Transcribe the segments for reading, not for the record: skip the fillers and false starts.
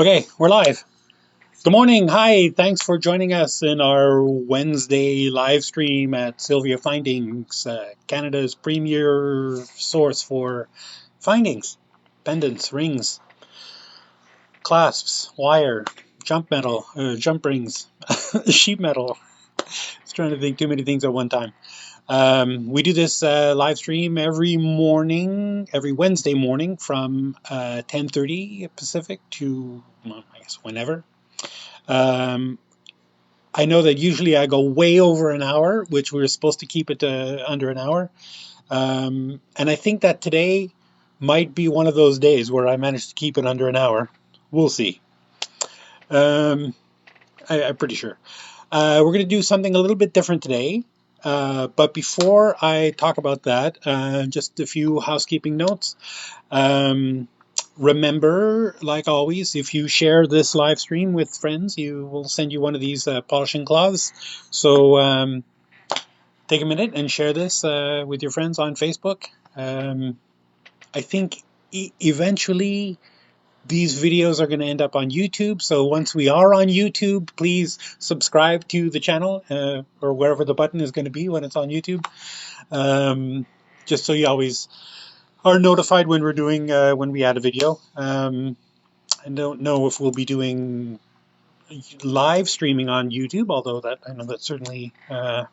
Okay, we're live. Good morning. Hi. Thanks for joining us in our Wednesday live stream at SilviaFindings, Canada's premier source for findings, pendants, rings, clasps, wire, jump metal, jump rings, sheet metal. I was trying to think too many things at one time. We do this live stream every morning, every Wednesday morning from 10:30 Pacific to, well, I guess, whenever. I know that usually I go way over an hour, which we were supposed to keep it under an hour. And I think that today might be one of those days where I managed to keep it under an hour. We'll see. I'm pretty sure. We're going to do something a little bit different today. But before I talk about that, just a few housekeeping notes. Remember, like always, if you share this live stream with friends, you will send you one of these polishing cloths. So take a minute and share this with your friends on Facebook. I think eventually these videos are going to end up on YouTube. So once we are on YouTube, please subscribe to the channel or wherever the button is going to be when it's on YouTube. Just so you always are notified when we're doing when we add a video. I don't know if we'll be doing live streaming on YouTube, although that I know that's certainly a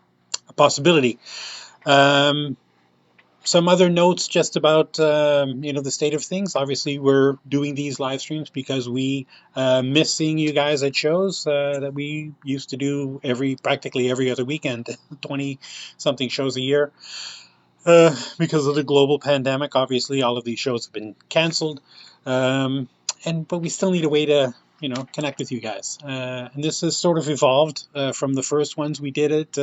possibility. Some other notes just about the state of things. Obviously, we're doing these live streams because we miss seeing you guys at shows that we used to do practically every other weekend, 20-something shows a year. Because of the global pandemic, obviously, all of these shows have been canceled. But we still need a way to, connect with you guys. And this has sort of evolved from the first ones we did it.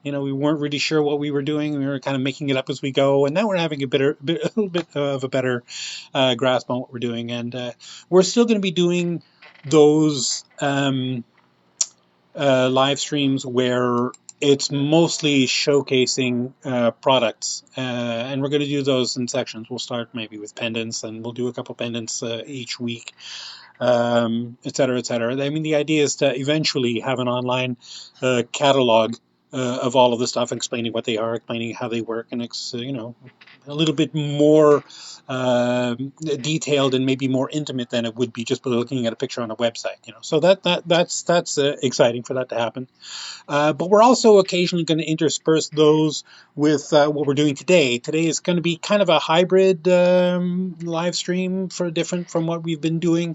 We weren't really sure what we were doing. We were kind of making it up as we go. And now we're having a little bit of a better grasp on what we're doing. And we're still going to be doing those live streams where it's mostly showcasing products, and we're going to do those in sections. We'll start maybe with pendants, and we'll do a couple pendants each week, et cetera, et cetera. I mean, the idea is to eventually have an online catalog of all of the stuff, explaining what they are, explaining how they work, and it's a little bit more detailed and maybe more intimate than it would be just looking at a picture on a website. So that's exciting for that to happen. But we're also occasionally going to intersperse those with what we're doing today. Today is going to be kind of a hybrid live stream, different from what we've been doing.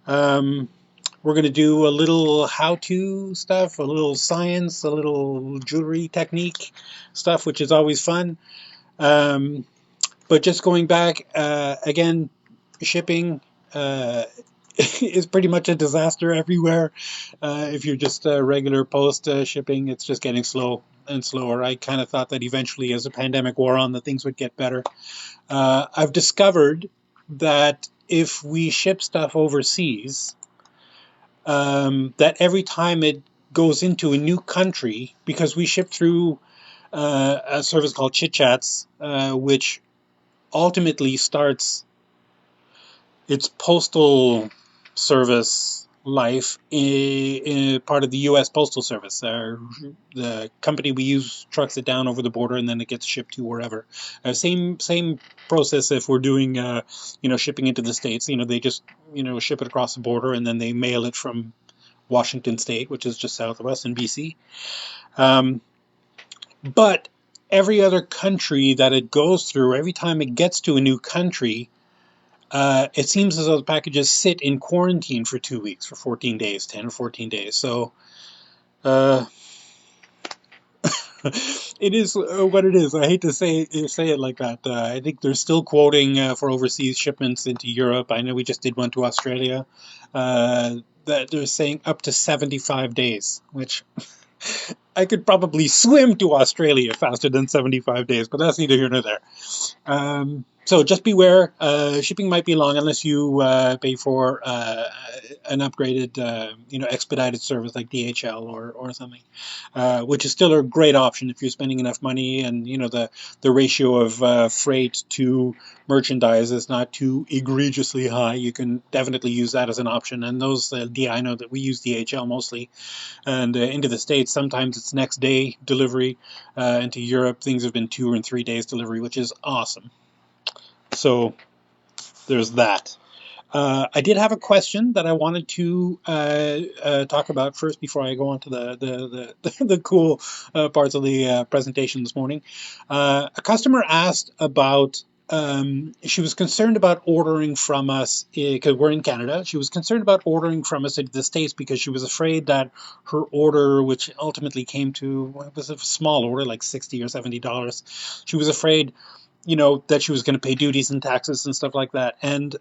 We're going to do a little how-to stuff, a little science, a little jewelry technique stuff, which is always fun. But just going back, again, shipping is pretty much a disaster everywhere. If you're just regular post shipping, it's just getting slow and slower. I kind of thought that eventually, as the pandemic wore on, that things would get better. I've discovered that if we ship stuff overseas, that every time it goes into a new country, because we ship through a service called Chit Chats, which ultimately starts its postal service life in part of the U.S. Postal Service. The company we use trucks it down over the border, and then it gets shipped to wherever. Same process if we're doing shipping into the States. They just ship it across the border, and then they mail it from Washington State, which is just south of us in BC. But every other country that it goes through, every time it gets to a new country, it seems as though the packages sit in quarantine for 2 weeks, for 14 days, 10 or 14 days. So it is what it is. I hate to say it like that. I think they're still quoting for overseas shipments into Europe. I know we just did one to Australia. That they're saying up to 75 days, which I could probably swim to Australia faster than 75 days, but that's neither here nor there. So just beware, shipping might be long unless you pay for an upgraded, expedited service like DHL or something, which is still a great option if you're spending enough money and the ratio of freight to merchandise is not too egregiously high. You can definitely use that as an option. And those I know that we use DHL mostly, and into the States sometimes it's next day delivery. Into Europe things have been 2 and 3 days delivery, which is awesome. So there's that. I did have a question that I wanted to talk about first before I go on to the cool parts of the presentation this morning. A customer asked about, she was concerned about ordering from us, because we're in Canada. She was concerned about ordering from us in the States because she was afraid that her order, which ultimately came to, what was a small order, like $60 or $70, she was afraid that she was going to pay duties and taxes and stuff like that. And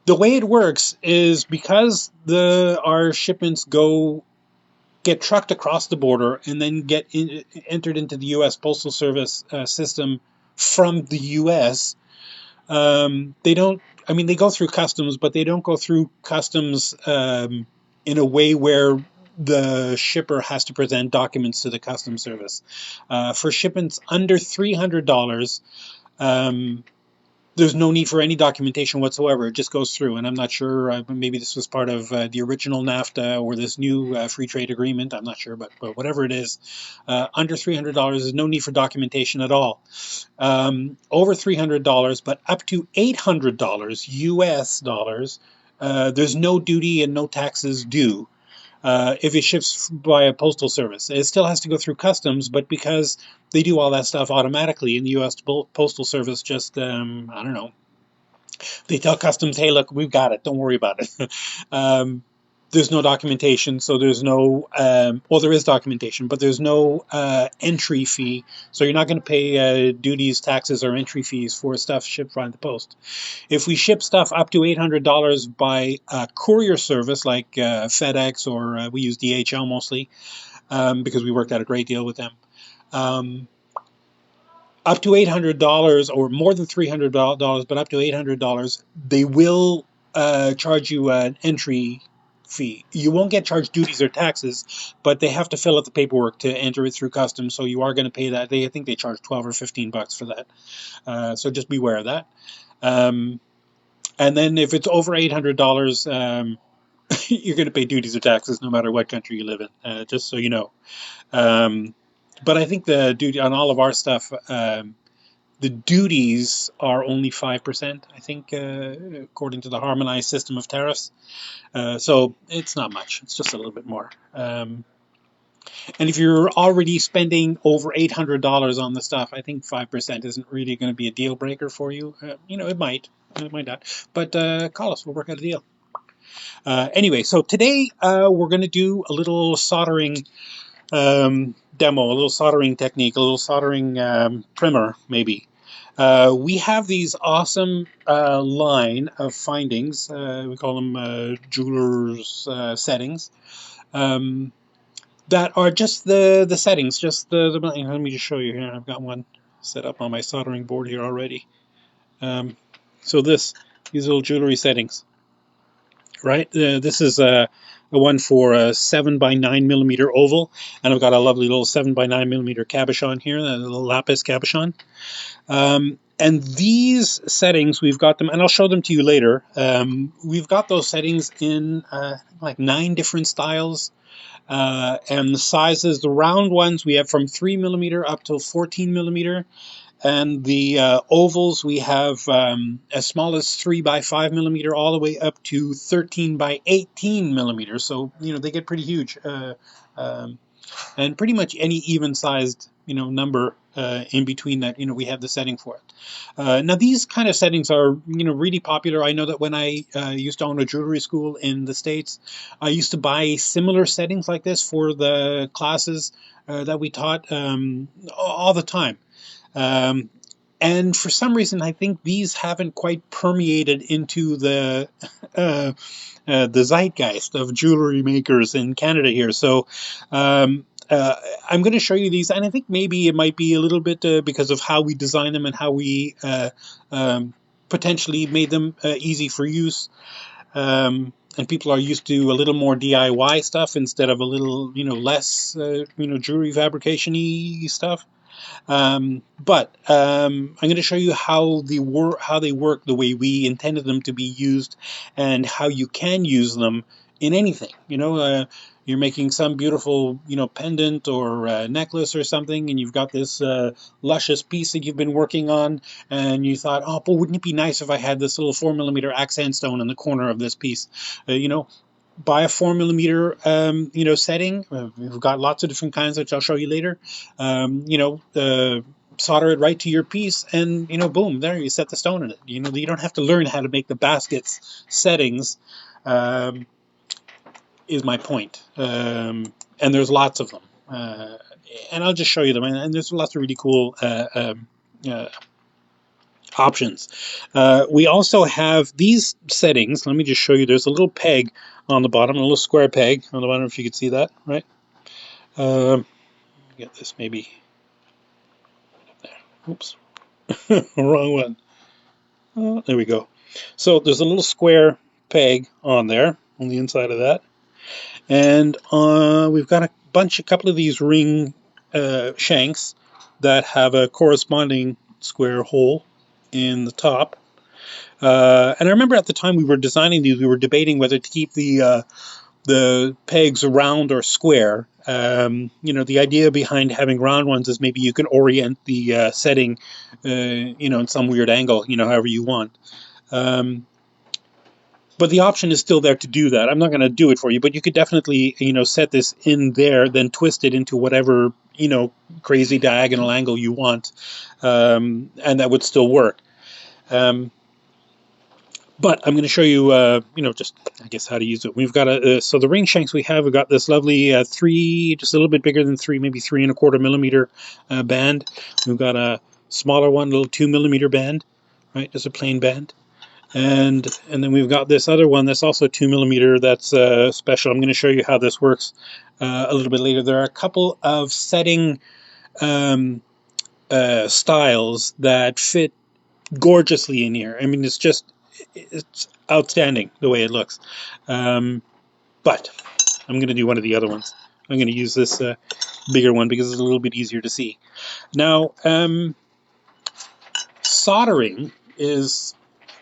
the way it works is because our shipments get trucked across the border and then get entered into the U.S. Postal Service system from the U.S. They don't. I mean, they go through customs, but they don't go through customs in a way where the shipper has to present documents to the customs service. For shipments under $300, there's no need for any documentation whatsoever. It just goes through. And I'm not sure, maybe this was part of the original NAFTA or this new free trade agreement. I'm not sure, but whatever it is, under $300, there's no need for documentation at all. Over $300, but up to $800 US dollars, there's no duty and no taxes due. If it ships by a postal service, it still has to go through customs, but because they do all that stuff automatically in the U.S. Postal Service, just I don't know, they tell customs, "Hey, look, we've got it. Don't worry about it." There's no documentation, so there's no. Well, there is documentation, but there's no entry fee. So you're not going to pay duties, taxes, or entry fees for stuff shipped by the post. If we ship stuff up to $800 by courier service like FedEx or we use DHL mostly because we worked out a great deal with them. Up to $800 or more than $300, but up to $800, they will charge you an entry fee. You won't get charged duties or taxes, but they have to fill out the paperwork to enter it through customs. So you are going to pay that. I think they charge 12 or 15 bucks for that. So just beware of that. And then if it's over $800, you're going to pay duties or taxes no matter what country you live in, just so you know. But I think the duty on all of our stuff, the duties are only 5%, I think, according to the harmonized system of tariffs. So it's not much. It's just a little bit more. And if you're already spending over $800 on the stuff, I think 5% isn't really going to be a deal breaker for you. It might not. But call us. We'll work out a deal. Anyway, so today we're going to do a little soldering demo, a little soldering technique, a little soldering primer, maybe. We have these awesome line of findings. We call them jeweler's settings. That are just the settings, just the. Let me just show you here. I've got one set up on my soldering board here already. So these little jewelry settings, right? This is a one for a 7x9mm oval, and I've got a lovely little 7x9mm cabochon here, a little lapis cabochon. And these settings, we've got them, and I'll show them to you later. We've got those settings in like 9 different styles. And the sizes, the round ones, we have from 3mm up to 14mm. And the ovals, we have as small as 3x5mm all the way up to 13x18mm. So, they get pretty huge. And pretty much any even-sized, number in between that, we have the setting for it. Now, these kind of settings are, really popular. I know that when I used to own a jewelry school in the States, I used to buy similar settings like this for the classes that we taught all the time. And for some reason, I think these haven't quite permeated into the zeitgeist of jewelry makers in Canada here. So I'm going to show you these, and I think maybe it might be a little bit because of how we design them and how we potentially made them easy for use. And people are used to a little more DIY stuff instead of a little, less, jewelry fabrication-y stuff. I'm going to show you how they work the way we intended them to be used, and how you can use them in anything. You're making some beautiful, pendant or necklace or something, and you've got this luscious piece that you've been working on, and you thought, oh, but wouldn't it be nice if I had this little 4mm accent stone in the corner of this piece? Buy a 4mm, setting. We've got lots of different kinds, which I'll show you later. Solder it right to your piece, and boom, there you set the stone in it. You don't have to learn how to make the baskets settings. Is my point. And there's lots of them, and I'll just show you them. And there's lots of really cool options. We also have these settings. Let me just show you. There's a little peg on the bottom, a little square peg on the bottom, if you could see that, right? Get this maybe there. Oops, wrong one. Oh, there we go. So there's a little square peg on there, on the inside of that. And we've got a couple of these ring shanks that have a corresponding square hole in the top. And I remember at the time we were designing these, we were debating whether to keep the pegs round or square. The idea behind having round ones is maybe you can orient the setting, in some weird angle, however you want. But the option is still there to do that. I'm not going to do it for you, but you could definitely, set this in there, then twist it into whatever, crazy diagonal angle you want, and that would still work. But I'm going to show you, just I guess how to use it. We've got so the ring shanks we've got this lovely just a little bit bigger than 3, maybe 3¼ millimeter band. We've got a smaller one, little 2mm band, right? Just a plain band. And then we've got this other one that's also 2mm. That's special. I'm going to show you how this works a little bit later. There are a couple of setting styles that fit gorgeously in here. I mean, it's outstanding the way it looks. But I'm going to do one of the other ones. I'm going to use this bigger one because it's a little bit easier to see. Now, soldering is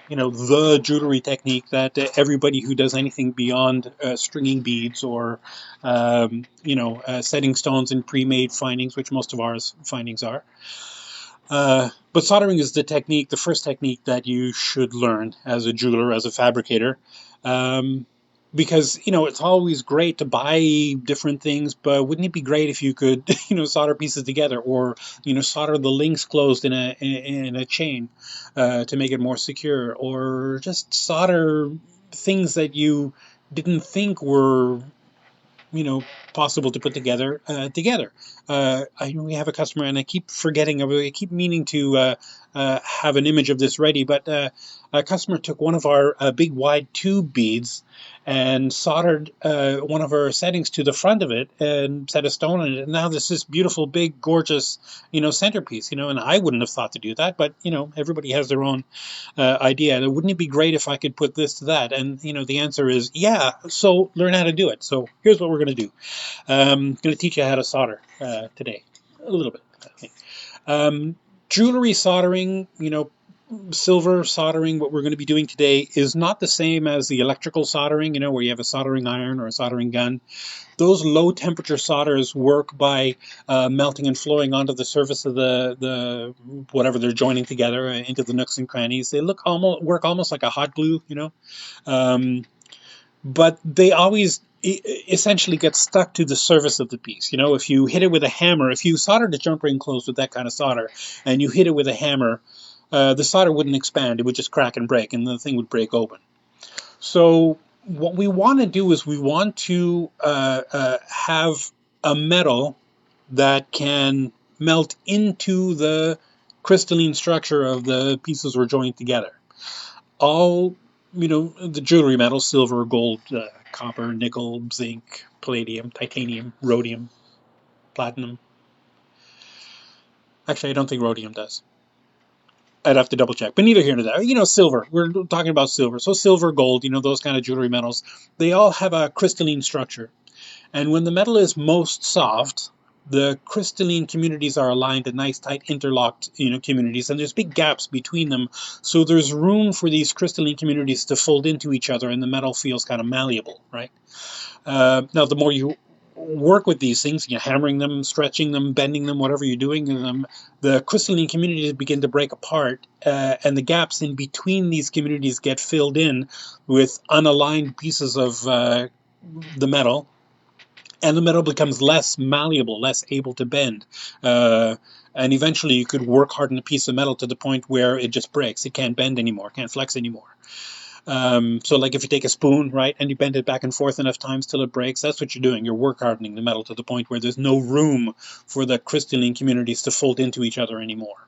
the jewelry technique that everybody who does anything beyond stringing beads or, setting stones in pre-made findings, which most of our findings are. But soldering is the first technique that you should learn as a jeweler, as a fabricator. Because, it's always great to buy different things, but wouldn't it be great if you could, solder pieces together, or, solder the links closed in a chain to make it more secure, or just solder things that you didn't think were, possible to put together. We have a customer, and I keep meaning to have an image of this ready, but a customer took one of our big wide tube beads and soldered one of our settings to the front of it and set a stone in it. And now there's this beautiful, big, gorgeous, centerpiece, and I wouldn't have thought to do that, but, everybody has their own idea. And wouldn't it be great if I could put this to that? And, the answer is, yeah, so learn how to do it. So here's what we're going to do. I'm going to teach you how to solder today, a little bit, I think. Jewelry soldering, silver soldering, what we're going to be doing today is not the same as the electrical soldering, where you have a soldering iron or a soldering gun. Those low temperature solders work by melting and flowing onto the surface of the whatever they're joining together into the nooks and crannies. They work almost like a hot glue, but they always essentially get stuck to the surface of the piece. If you hit it with a hammer, if you soldered a jump ring closed with that kind of solder and you hit it with a hammer, the solder wouldn't expand. It would just crack and break, and the thing would break open. So what we want to do is we want to have a metal that can melt into the crystalline structure of the pieces we're joining together. All, the jewelry metals, silver, gold, copper, nickel, zinc, palladium, titanium, rhodium, platinum. Actually, I don't think rhodium does. I'd have to double check, but neither here nor there. You know, silver. We're talking about silver. So silver, gold, you know, those kind of jewelry metals, they all have a crystalline structure. And when the metal is most soft, the crystalline communities are aligned in nice, tight, interlocked, you know, communities, and there's big gaps between them. So there's room for these crystalline communities to fold into each other, and the metal feels kind of malleable, right? Now, the more you work with these things, you know, hammering them, stretching them, bending them, whatever you're doing in them, the crystalline communities begin to break apart, and the gaps in between these communities get filled in with unaligned pieces of the metal, and the metal becomes less malleable, less able to bend. And eventually you could work harden a piece of metal to the point where it just breaks. It can't bend anymore, can't flex anymore. So like if you take a spoon, right, and you bend it back and forth enough times till it breaks, that's what you're doing. You're work hardening the metal to the point where there's no room for the crystalline communities to fold into each other anymore.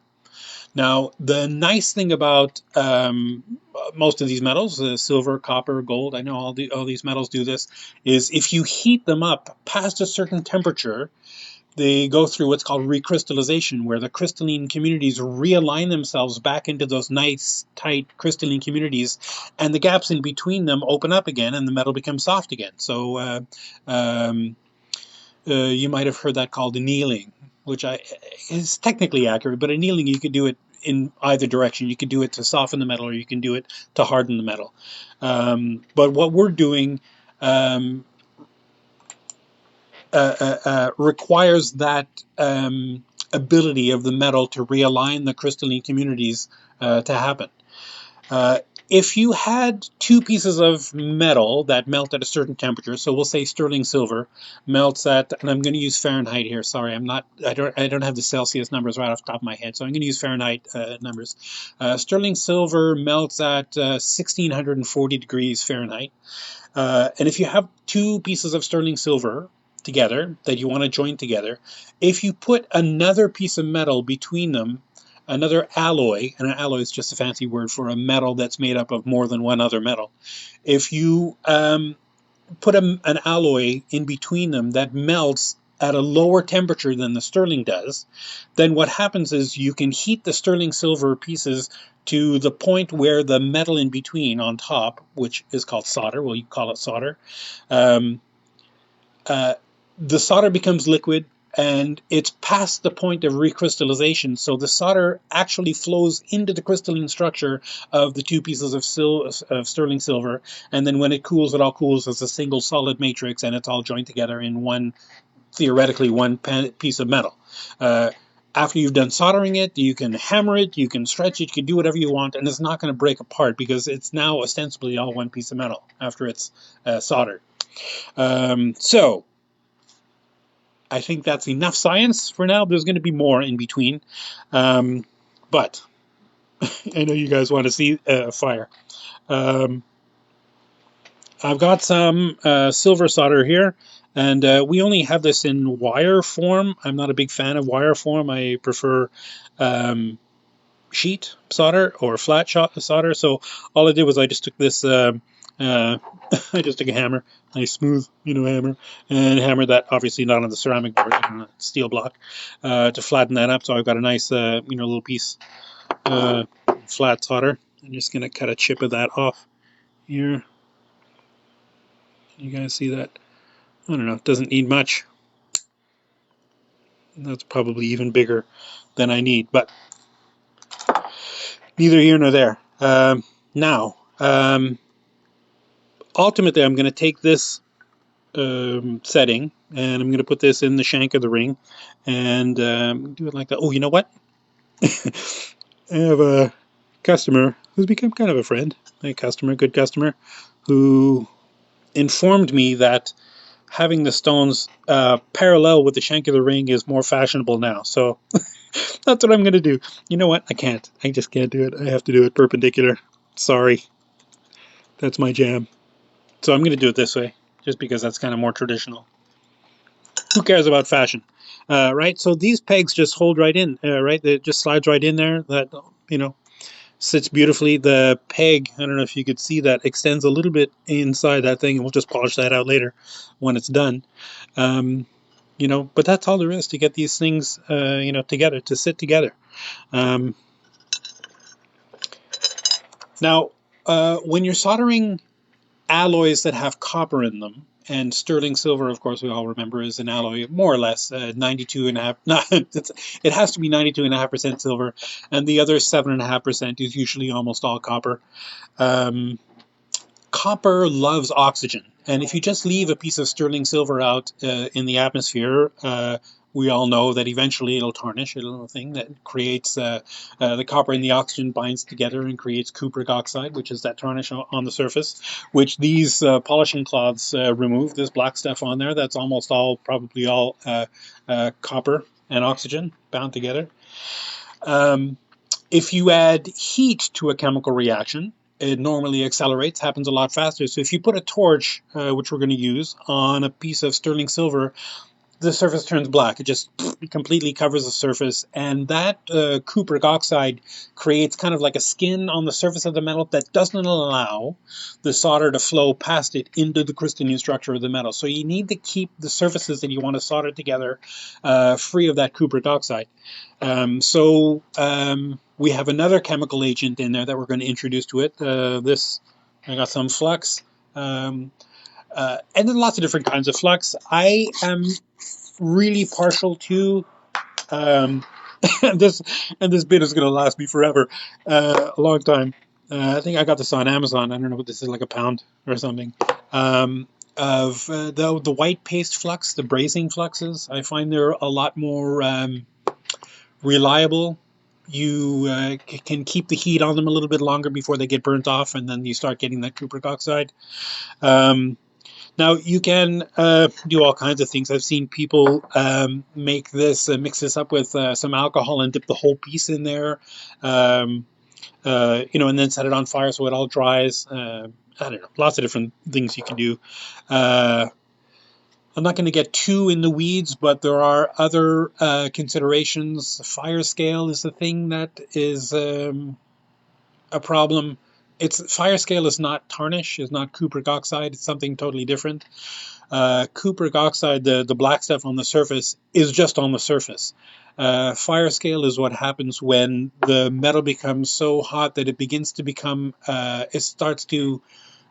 Now, the nice thing about most of these metals, silver, copper, gold, I know all these metals do this, is if you heat them up past a certain temperature, they go through what's called recrystallization, where the crystalline communities realign themselves back into those nice, tight crystalline communities, and the gaps in between them open up again, and the metal becomes soft again. So you might have heard that called annealing, which is technically accurate, but annealing, you could do it in either direction. You could do it to soften the metal, or you can do it to harden the metal. But what we're doing requires that ability of the metal to realign the crystalline communities to happen. If you had two pieces of metal that melt at a certain temperature, so we'll say sterling silver melts at, and I'm going to use Fahrenheit here. Sorry, I don't have the Celsius numbers right off the top of my head, so I'm going to use Fahrenheit numbers. Sterling silver melts at 1640 degrees Fahrenheit. And if you have two pieces of sterling silver together that you want to join together, if you put another piece of metal between them, another alloy, and an alloy is just a fancy word for a metal that's made up of more than one other metal. If you put an alloy in between them that melts at a lower temperature than the sterling does, then what happens is you can heat the sterling silver pieces to the point where the metal in between on top, which is called solder, well, you call it solder, the solder becomes liquid, and it's past the point of recrystallization, so the solder actually flows into the crystalline structure of the two pieces of sterling silver, and then when it cools, it all cools as a single solid matrix, and it's all joined together in one, theoretically, one piece of metal. After you've done soldering it, you can hammer it, you can stretch it, you can do whatever you want, and it's not going to break apart because it's now ostensibly all one piece of metal after it's soldered. So I think that's enough science for now. There's going to be more in between. But I know you guys want to see fire. I've got some silver solder here, and we only have this in wire form. I'm not a big fan of wire form. I prefer sheet solder or flat solder. So all I did was I just took this I just took a hammer, nice smooth, hammer, and hammered that, obviously not on the ceramic board, on a steel block, to flatten that up. So I've got a nice, little piece flat solder. I'm just gonna cut a chip of that off here. You guys see that? I don't know. It doesn't need much. That's probably even bigger than I need, but neither here nor there. Now, ultimately, I'm going to take this setting, and I'm going to put this in the shank of the ring, and do it like that. Oh, you know what? I have a customer who's become kind of a friend, good customer, who informed me that having the stones parallel with the shank of the ring is more fashionable now. So that's what I'm going to do. You know what? I can't. I just can't do it. I have to do it perpendicular. Sorry. That's my jam. So I'm going to do it this way, just because that's kind of more traditional. Who cares about fashion? Right? So these pegs just hold right in, right? It just slides right in there. That, sits beautifully. The peg, I don't know if you could see that, extends a little bit inside that thing, and we'll just polish that out later when it's done. you know, but that's all there is to get these things, you know, together, to sit together. Um, Now, when you're soldering alloys that have copper in them, and sterling silver, of course, we all remember is an alloy more or less 92 and a half. No, it has to be 92.5% silver, and the other 7.5% is usually almost all copper. Um, Copper loves oxygen, and if you just leave a piece of sterling silver out in the atmosphere, we all know that eventually it'll tarnish. A little thing that creates the copper and the oxygen binds together and creates cupric oxide, which is that tarnish on the surface, which these polishing cloths remove. This black stuff on there, that's almost all, probably all copper and oxygen bound together. Um, if you add heat to a chemical reaction, it normally accelerates, happens a lot faster. So if you put a torch, which we're going to use, on a piece of sterling silver, the surface turns black. It just completely covers the surface, and that cupric oxide creates kind of like a skin on the surface of the metal that doesn't allow the solder to flow past it into the crystalline structure of the metal. So you need to keep the surfaces that you want to solder together free of that cupric oxide. We have another chemical agent in there that we're going to introduce to it. I got some flux. And then lots of different kinds of flux. I am really partial to and this bit is going to last me forever, a long time. I think I got this on Amazon. I don't know what this is, like a pound or something. Of the white paste flux, the brazing fluxes. I find they're a lot more reliable. You can keep the heat on them a little bit longer before they get burnt off, and then you start getting that cupric oxide. Now you can do all kinds of things. I've seen people make this, mix this up with some alcohol and dip the whole piece in there, you know, and then set it on fire so it all dries. I don't know, lots of different things you can do. I'm not going to get too in the weeds, but there are other considerations. Fire scale is the thing that is a problem. Fire scale is not tarnish, is not cupric oxide. It's something totally different. Cupric oxide, the black stuff on the surface, is just on the surface. Fire scale is what happens when the metal becomes so hot that it begins to become, it starts to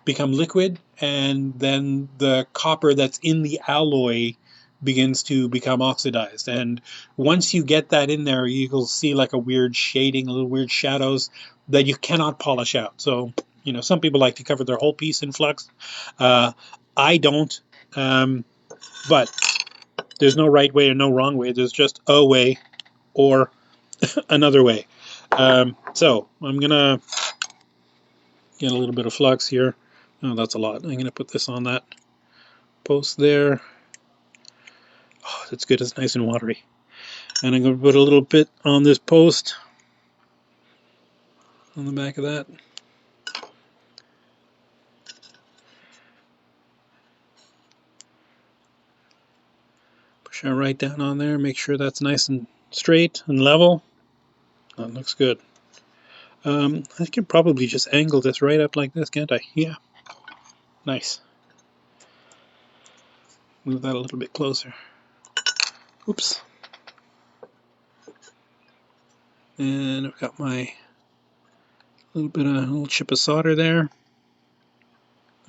become liquid, and then the copper that's in the alloy begins to become oxidized. And once you get that in there, you'll see like a weird shading, a little weird shadows that you cannot polish out. So, you know, some people like to cover their whole piece in flux. I don't. But there's no right way or no wrong way. There's just a way or another way. So I'm going to get a little bit of flux here. Oh, that's a lot. I'm going to put this on that post there. Oh, that's good. It's nice and watery. And I'm going to put a little bit on this post on the back of that. Push that right down on there. Make sure that's nice and straight and level. That looks good. I could probably just angle this right up like this, can't I? Yeah. Nice. Move that a little bit closer. Oops. And I've got my little chip of solder there.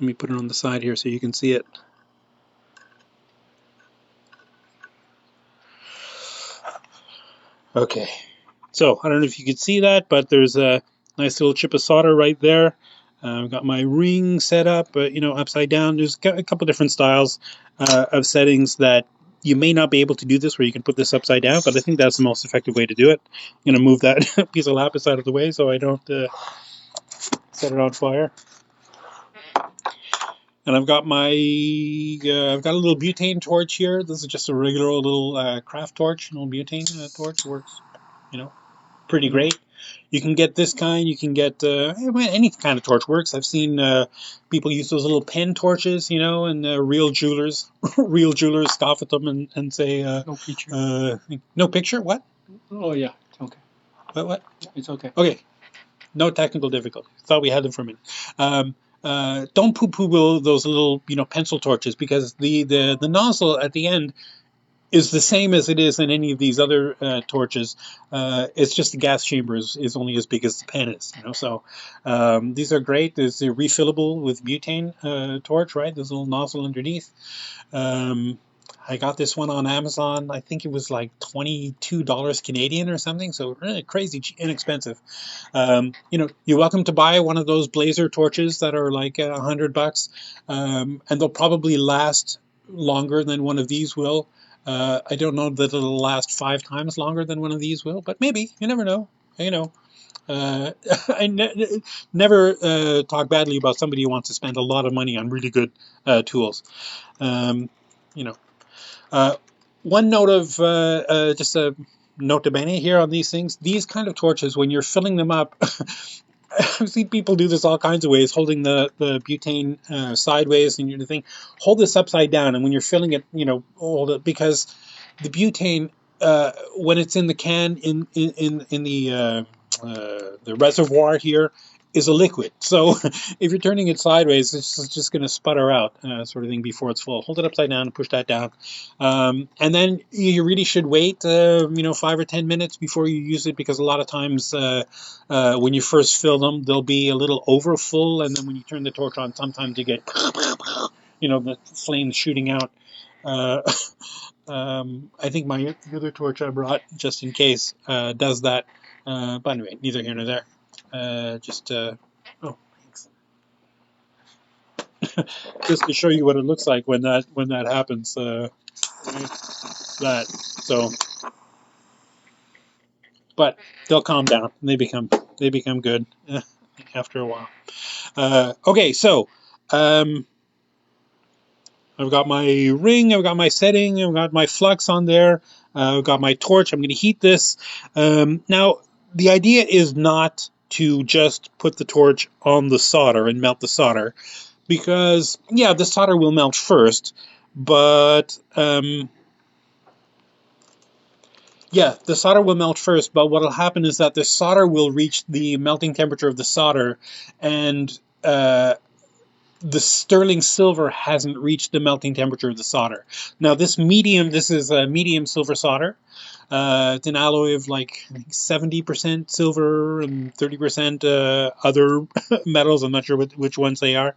Let me put it on the side here so you can see it. Okay. So I don't know if you could see that, but there's a nice little chip of solder right there. I've got my ring set up, you know, upside down. There's a couple different styles of settings that you may not be able to do this where you can put this upside down, but I think that's the most effective way to do it. I'm going to move that piece of lapis out of the way so I don't set it on fire. And I've got I've got a little butane torch here. This is just a regular old little craft torch, an old butane torch. Works, you know, pretty great. You can get this kind. You can get any kind of torch works. I've seen people use those little pen torches, you know, and real jewelers scoff at them and say, no picture. No picture? What? Oh yeah, it's okay. What? It's okay. Okay. No technical difficulty. Thought we had them for a minute. Don't poo-poo those little, you know, pencil torches, because the nozzle at the end is the same as it is in any of these other torches. It's just the gas chamber is only as big as the pen is, you know. So these are great. There's the refillable with butane torch, right? There's a little nozzle underneath. Um, I got this one on Amazon. I think it was like $22 Canadian or something. So really crazy inexpensive. You know, you're welcome to buy one of those Blazer torches that are like $100, and they'll probably last longer than one of these will. I don't know that it'll last 5 times longer than one of these will, but maybe. You never know. You know, uh, never talk badly about somebody who wants to spend a lot of money on really good tools. Um, you know, uh, one note of just a note to bene here on these things. These kind of torches, when you're filling them up, I've seen people do this all kinds of ways, holding the butane sideways and you think, hold this upside down, and when you're filling it, you know, hold it, because the butane, when it's in the can in the reservoir here, is a liquid. So if you're turning it sideways, it's just going to sputter out, sort of thing, before it's full. Hold it upside down and push that down, and then you really should wait, you know, 5 or 10 minutes before you use it, because a lot of times when you first fill them, they'll be a little over full, and then when you turn the torch on, sometimes you get, you know, the flames shooting out. Uh, I think the other torch I brought, just in case, does that. But anyway, neither here nor there. Oh, thanks. Just to show you what it looks like when that happens. Right? That so, but they'll calm down and they become good after a while. Okay, so um, I've got my ring, I've got my setting, I've got my flux on there, I've got my torch. I'm going to heat this. Now, the idea is not to just put the torch on the solder and melt the solder, because, yeah, the solder will melt first, but yeah, the solder will melt first, but what will happen is that the solder will reach the melting temperature of the solder, and the sterling silver hasn't reached the melting temperature of the solder. Now, this is a medium silver solder. It's an alloy of like 70% silver and 30% other metals. I'm not sure which ones they are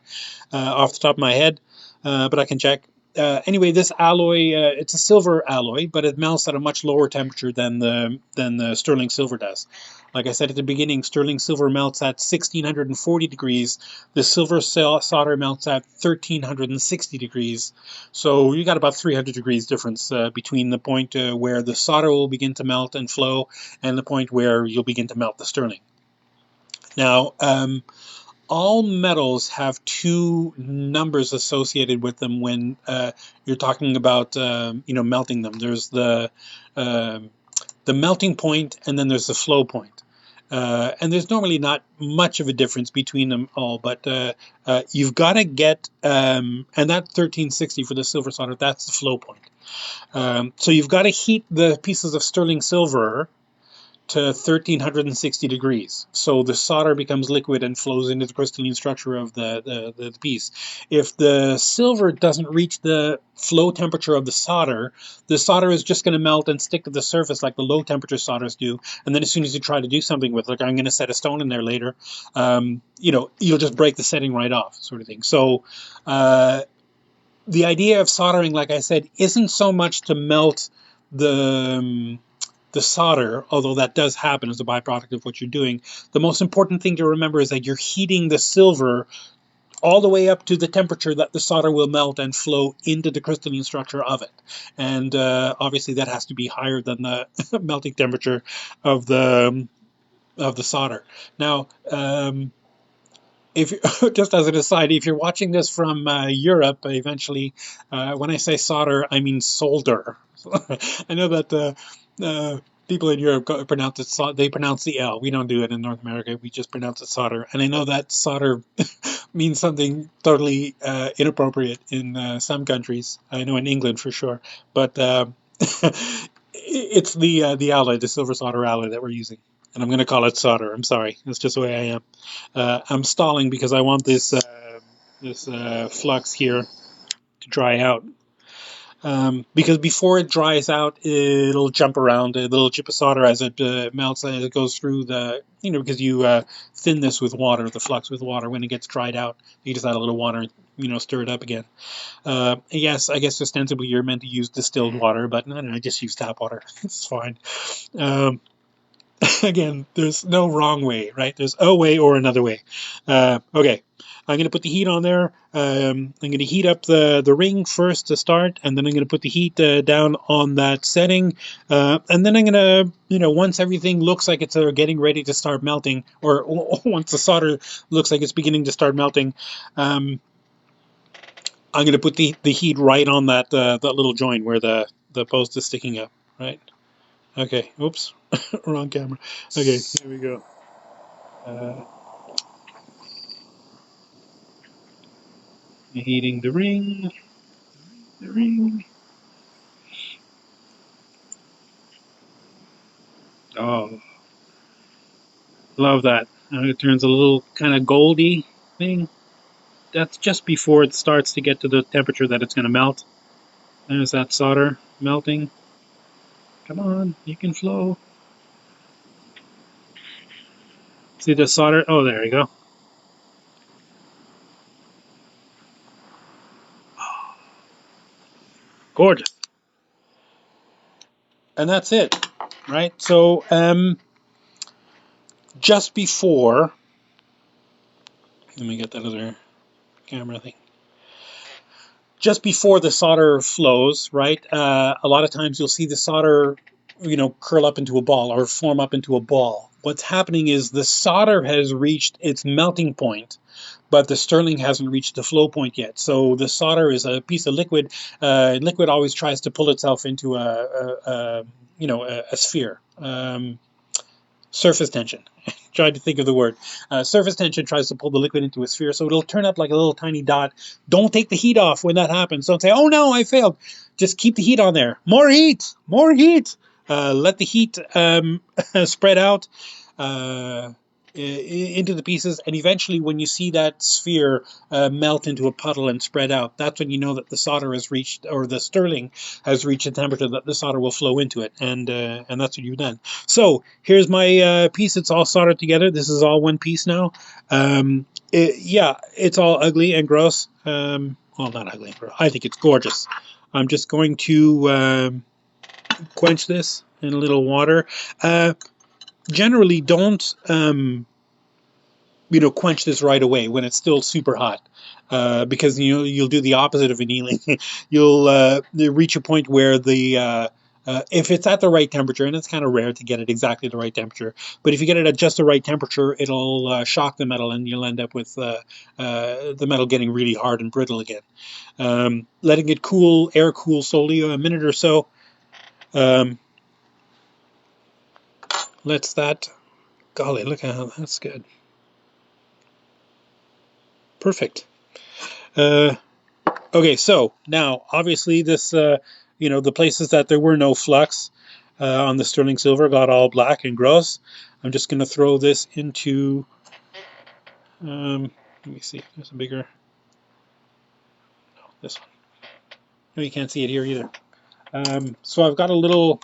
off the top of my head, but I can check. Anyway, this alloy, it's a silver alloy, but it melts at a much lower temperature than the sterling silver does. Like I said at the beginning, sterling silver melts at 1640 degrees. The silver solder melts at 1360 degrees. So you got about 300 degrees difference between the point where the solder will begin to melt and flow and the point where you'll begin to melt the sterling. Now, all metals have two numbers associated with them when you're talking about melting them. There's the melting point, and then there's the flow point. And there's normally not much of a difference between them all, but you've got to get, and that 1360 for the silver solder, that's the flow point. So you've got to heat the pieces of sterling silver to 1360 degrees. So the solder becomes liquid and flows into the crystalline structure of the piece. If the silver doesn't reach the flow temperature of the solder is just going to melt and stick to the surface like the low temperature solders do. And then as soon as you try to do something with it, like I'm going to set a stone in there later, you'll just break the setting right off, sort of thing. So the idea of soldering, like I said, isn't so much to melt the solder, although that does happen as a byproduct of what you're doing. The most important thing to remember is that you're heating the silver all the way up to the temperature that the solder will melt and flow into the crystalline structure of it. And obviously that has to be higher than the melting temperature of the solder. Now, if just as an aside, if you're watching this from Europe, eventually, when I say solder, I mean solder. I know that people in Europe pronounce it. They pronounce the L. We don't do it in North America. We just pronounce it solder. And I know that solder means something totally inappropriate in some countries. I know in England for sure, but it's the alloy, the silver solder alloy that we're using. And I'm going to call it solder. I'm sorry. That's just the way I am. I'm stalling because I want this flux here to dry out. Because before it dries out, it'll jump around a little chip of solder as it melts and it goes through the, because you thin this with water, the flux with water. When it gets dried out, you just add a little water and, stir it up again. Yes, I guess ostensibly you're meant to use distilled water, but no, I just use tap water. It's fine. Um, Again, there's no wrong way, right? There's a way or another way. Okay, I'm going to put the heat on there. I'm going to heat up the ring first to start, and then I'm going to put the heat down on that setting. And then I'm going to, once everything looks like it's getting ready to start melting, or once the solder looks like it's beginning to start melting, I'm going to put the heat right on that little joint where the post is sticking up, right? Okay, oops, wrong camera. Okay, here we go. Heating the ring, the ring. Oh, love that. It turns a little kind of goldy thing. That's just before it starts to get to the temperature that it's going to melt. There's that solder melting. Come on, you can flow. See the solder? Oh, there you go. Gorgeous. And that's it, right? So, just before, let me get that other camera thing. Just before the solder flows, right? A lot of times you'll see the solder, curl up into a ball or form up into a ball. What's happening is the solder has reached its melting point, but the sterling hasn't reached the flow point yet. So the solder is a piece of liquid. Liquid always tries to pull itself into a sphere. Surface tension. Tried to think of the word. Surface tension tries to pull the liquid into a sphere, so it'll turn up like a little tiny dot. Don't take the heat off when that happens. Don't say, oh no, I failed. Just keep the heat on there. More heat! More heat! Let the heat spread out into the pieces, and eventually when you see that sphere melt into a puddle and spread out, that's when you know that the solder has reached, or the sterling has reached a temperature that the solder will flow into it, and that's what you've done. So here's my piece. It's all soldered together. This is all one piece now. Yeah, it's all ugly and gross. Well, not ugly and gross. I think it's gorgeous. I'm just going to quench this in a little water. Generally, don't quench this right away when it's still super hot, because you'll do the opposite of annealing. You'll reach a point where if it's at the right temperature, and it's kind of rare to get it exactly the right temperature, but if you get it at just the right temperature, it'll shock the metal, and you'll end up with the metal getting really hard and brittle again. Letting it cool, air cool slowly, a minute or so. Lets that. Golly, look at how that's good. Perfect. Okay, so now obviously this, the places that there were no flux on the sterling silver got all black and gross. I'm just going to throw this into. Let me see. There's a bigger. No, this one. No, you can't see it here either. So I've got a little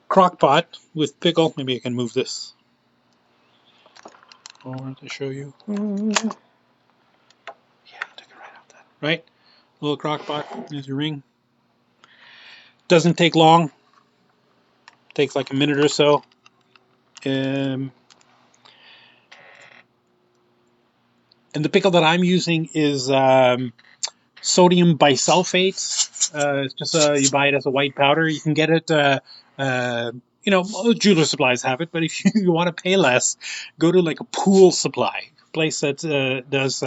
crock pot with pickle. Maybe I can move this over to show you. Yeah, take it right out that. Right? Little crock pot. There's your ring. Doesn't take long. Takes like a minute or so. And the pickle that I'm using is sodium bisulfate. It's just you buy it as a white powder. You can get it. Jeweler supplies have it, but if you want to pay less, go to like a pool supply place that does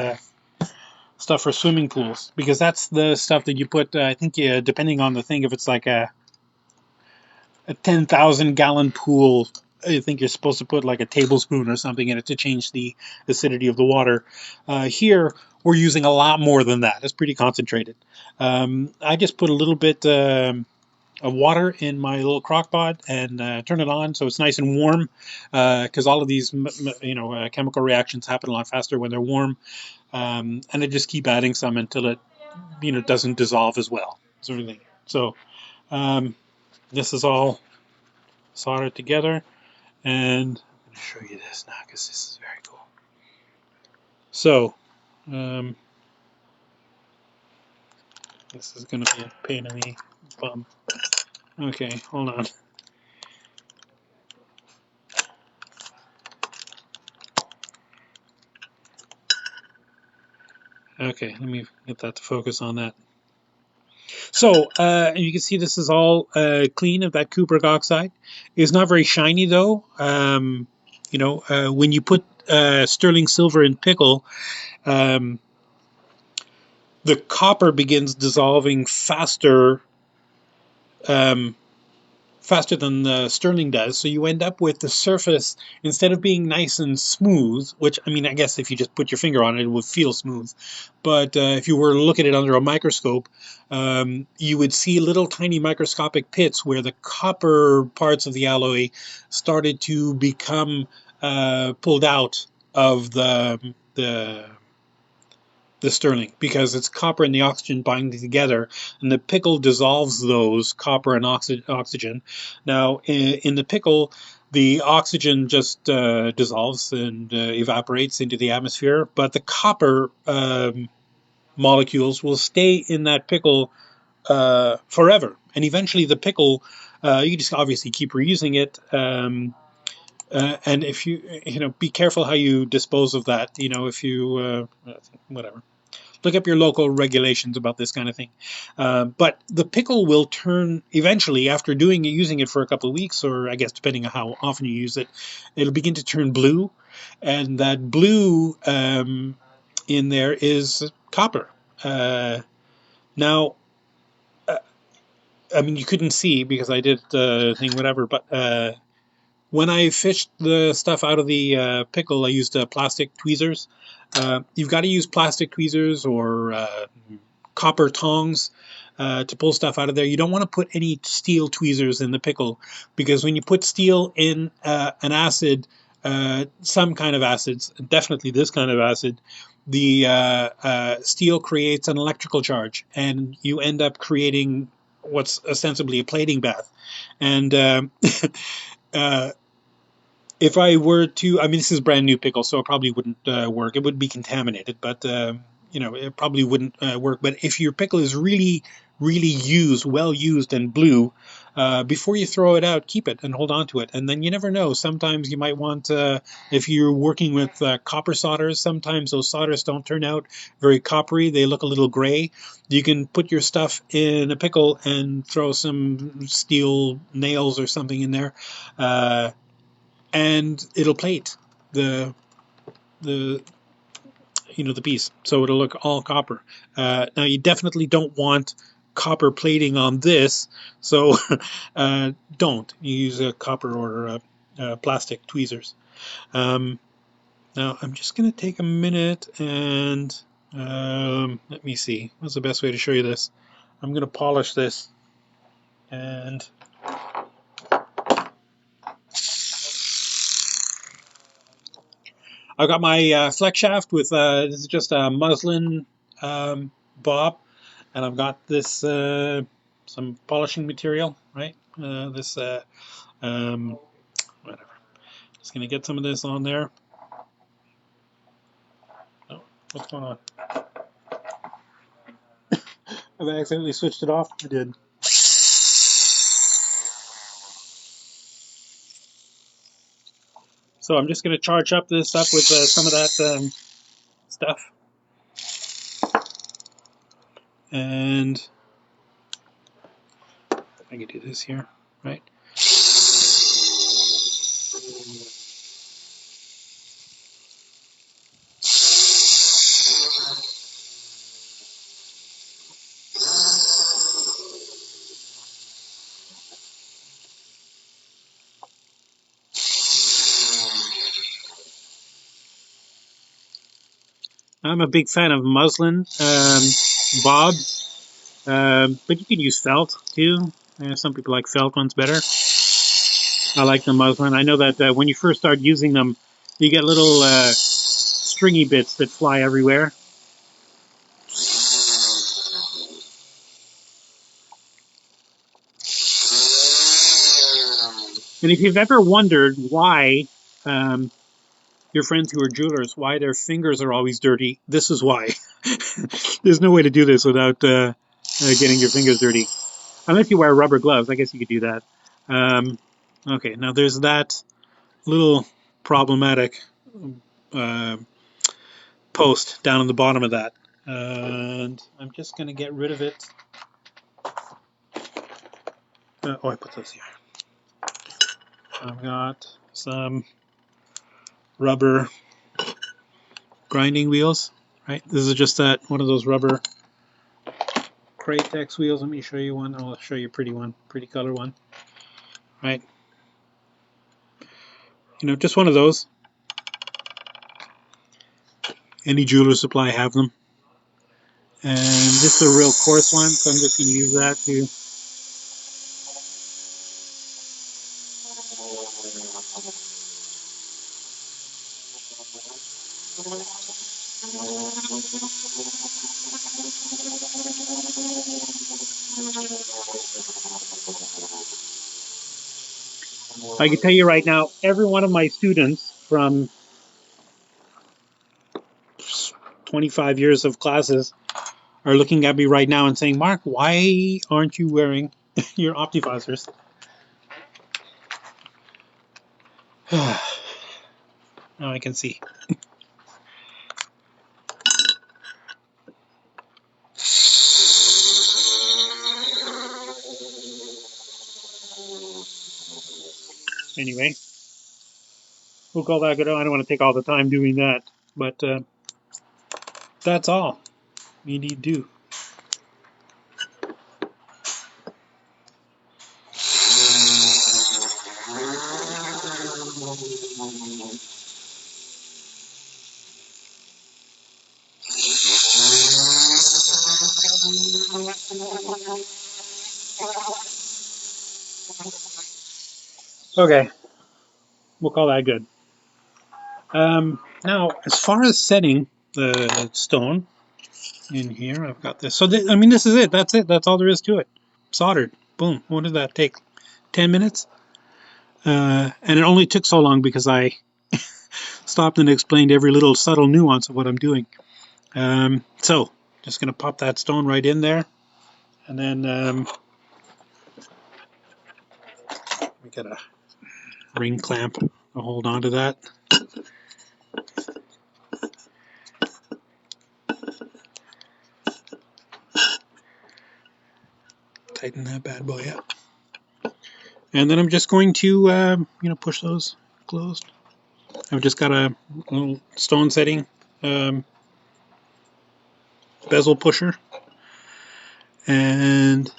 stuff for swimming pools, because that's the stuff that you put. I think depending on the thing, if it's like a 10,000 gallon pool, I think you're supposed to put like a tablespoon or something in it to change the acidity of the water. Here, we're using a lot more than that. It's pretty concentrated. I just put a little bit of water in my little crock pot and turn it on so it's nice and warm, because all of these chemical reactions happen a lot faster when they're warm. And I just keep adding some until it doesn't dissolve as well, sort of thing. So this is all soldered together, and I'm going to show you this now because this is very cool. So this is going to be a pain in the bum. Okay, hold on. Okay, let me get that to focus on that. So you can see this is all clean of that cupric oxide. It's not very shiny though. When you put sterling silver in pickle, um, the copper begins dissolving um, faster than the sterling does. So you end up with the surface, instead of being nice and smooth, which, I mean, I guess if you just put your finger on it, it would feel smooth. But if you were to look at it under a microscope, you would see little tiny microscopic pits where the copper parts of the alloy started to become pulled out of the sterling, because it's copper and the oxygen binding together, and the pickle dissolves those copper and oxygen. Now, in the pickle, the oxygen just dissolves and evaporates into the atmosphere, but the copper molecules will stay in that pickle forever. And eventually, the pickle, you just obviously keep reusing it. And if be careful how you dispose of that. If you, whatever, look up your local regulations about this kind of thing. But the pickle will turn eventually, after using it for a couple of weeks, or I guess depending on how often you use it, it'll begin to turn blue, and that blue in there is copper. Now, I mean, you couldn't see because I did the thing, whatever, but when I fished the stuff out of the pickle, I used plastic tweezers. You've got to use plastic tweezers or copper tongs to pull stuff out of there. You don't want to put any steel tweezers in the pickle, because when you put steel in an acid, some kind of acids, definitely this kind of acid, the steel creates an electrical charge, and you end up creating what's ostensibly a plating bath. And if I were to, I mean, this is brand new pickle, so it probably wouldn't work. It would be contaminated, but it probably wouldn't work. But if your pickle is really, really used, well used, and blue, before you throw it out, keep it and hold on to it. And then you never know. Sometimes you might want, if you're working with copper solders, sometimes those solders don't turn out very coppery. They look a little gray. You can put your stuff in a pickle and throw some steel nails or something in there. And it'll plate the piece, so it'll look all copper. Now you definitely don't want copper plating on this, so don't use a copper or plastic tweezers. Now I'm just going to take a minute and let me see, what's the best way to show you this. I'm going to polish this, and I've got my flex shaft with this is just a muslin bob, and I've got this some polishing material, right? This whatever. Just gonna get some of this on there. Oh, what's going on? Have I accidentally switched it off? I did. So I'm just gonna charge up this up with some of that stuff, and I can do this here, right? I'm a big fan of muslin bob, but you can use felt too. Some people like felt ones better. I like the muslin. I know that when you first start using them, you get little stringy bits that fly everywhere. And if you've ever wondered why your friends who are jewelers, why their fingers are always dirty, this is why. There's no way to do this without getting your fingers dirty. Unless you wear rubber gloves, I guess you could do that. Okay, now there's that little problematic uh, post down on the bottom of that. And I'm just going to get rid of it. Oh, I put those here. I've got some rubber grinding wheels, right? This is just that one of those rubber Craytex wheels. Let me show you one. I'll show you a pretty one, pretty color one, right? You know, just one of those. Any jeweler supply have them. And this is a real coarse one, so I'm just going to use that to. I can tell you right now, every one of my students from 25 years of classes are looking at me right now and saying, Mark, why aren't you wearing your optivisors? Now I can see. Anyway, we'll call that good. I don't want to take all the time doing that, but that's all we need to do. Okay, we'll call that good. Now, as far as setting the stone in here, I've got this. So, I mean, this is it. That's it. That's all there is to it. Soldered. Boom. What did that take? 10 minutes? And it only took so long because I stopped and explained every little subtle nuance of what I'm doing. So, just going to pop that stone right in there. And then we got a ring clamp to hold on to that. Tighten that bad boy up. And then I'm just going to, push those closed. I've just got a little stone setting bezel pusher. And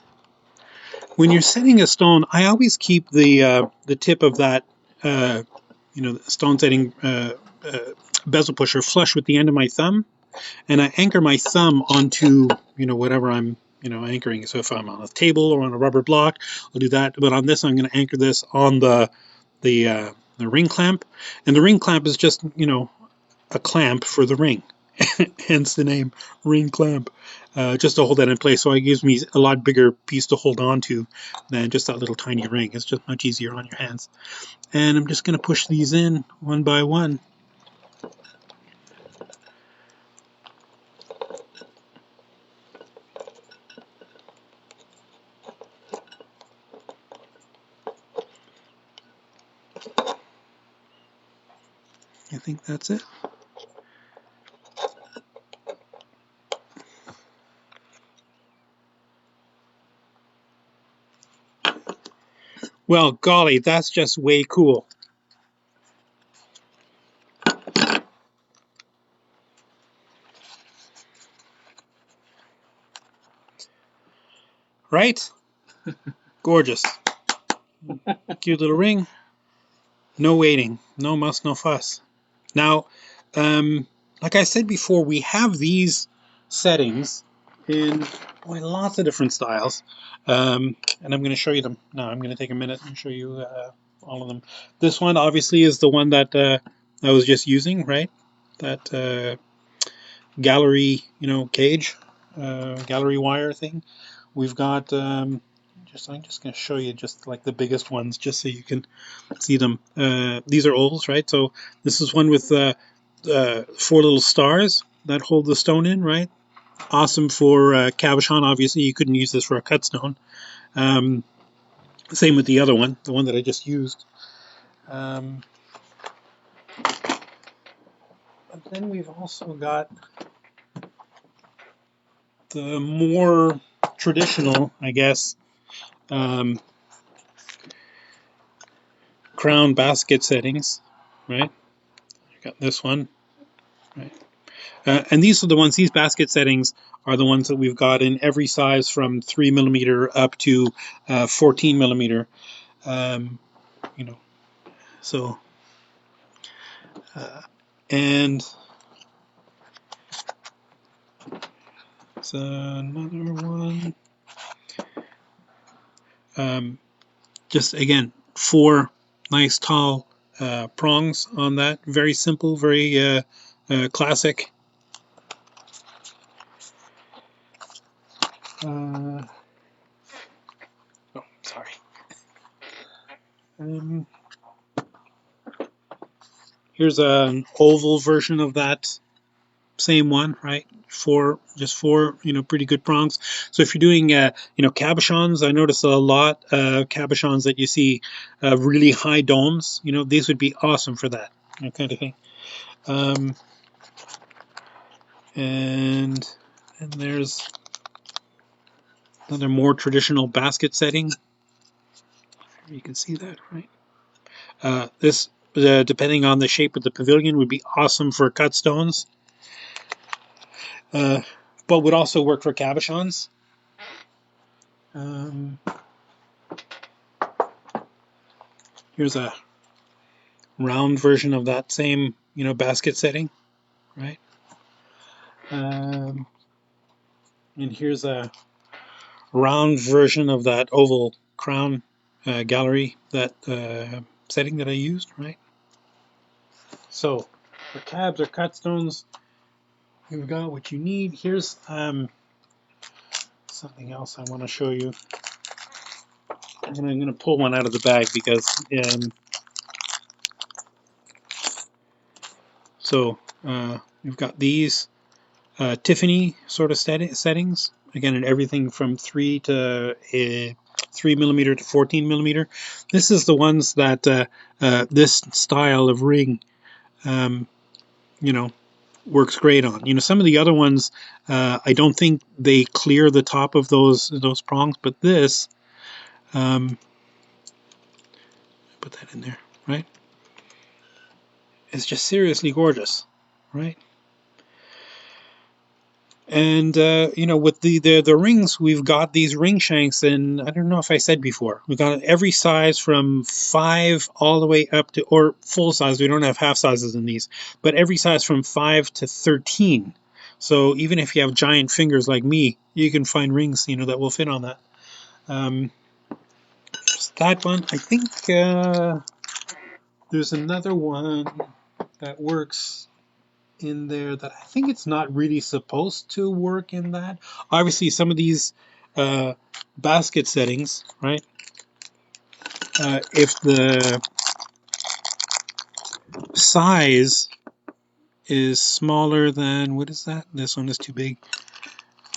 when you're setting a stone, I always keep the tip of that stone setting bezel pusher flush with the end of my thumb, and I anchor my thumb onto whatever I'm anchoring. So if I'm on a table or on a rubber block, I'll do that. But on this, I'm going to anchor this on the ring clamp, and the ring clamp is just a clamp for the ring. Hence the name ring clamp, just to hold that in place. So it gives me a lot bigger piece to hold on to than just that little tiny ring. It's just much easier on your hands. And I'm just going to push these in one by one. I think that's it. Well, golly, that's just way cool. Right? Gorgeous. Cute little ring. No waiting. No muss, no fuss. Now, like I said before, we have these settings in lots of different styles. And I'm going to show you them. Now, I'm going to take a minute and show you all of them. This one, obviously, is the one that I was just using, right? That gallery, cage, gallery wire thing. We've got I'm just going to show you just like the biggest ones, just so you can see them. These are ovals, right? So this is one with 4 little stars that hold the stone in, right? Awesome for cabochon. Obviously, you couldn't use this for a cut stone. Same with the other one, the one that I just used. But then we've also got the more traditional, I guess, crown basket settings, right? I got this one, right? And these are the ones, these basket settings are the ones that we've got in every size from 3mm up to 14mm. You know, so, and it's another one. Just again, 4 nice tall prongs on that. Very simple, very classic. Oh, sorry. Here's an oval version of that same one, right? Just four, pretty good prongs. So if you're doing, cabochons, I notice a lot cabochons that you see really high domes. These would be awesome for that, kind of thing. And there's another more traditional basket setting. You can see that, right? This, depending on the shape of the pavilion, would be awesome for cut stones, but would also work for cabochons. Here's a round version of that same, basket setting, right? And here's a round version of that oval crown gallery, that setting that I used, right? So for cabs or cut stones, you've got what you need. Here's something else I want to show you. And I'm going to pull one out of the bag because we've got these Tiffany sort of settings, again, in everything from 3mm to 14mm. This is the ones that this style of ring, works great on. Some of the other ones, I don't think they clear the top of those prongs, but this, put that in there, right? It's just seriously gorgeous, right? And with the rings, we've got these ring shanks, and I don't know if I said before, we've got every size from 5 all the way up to, or full size. We don't have half sizes in these, but every size from 5 to 13. So even if you have giant fingers like me, you can find rings, that will fit on that. That one, I think there's another one that works in there that I think it's not really supposed to work in that. Obviously, some of these basket settings, right? If the size is smaller than, what is that? This one is too big.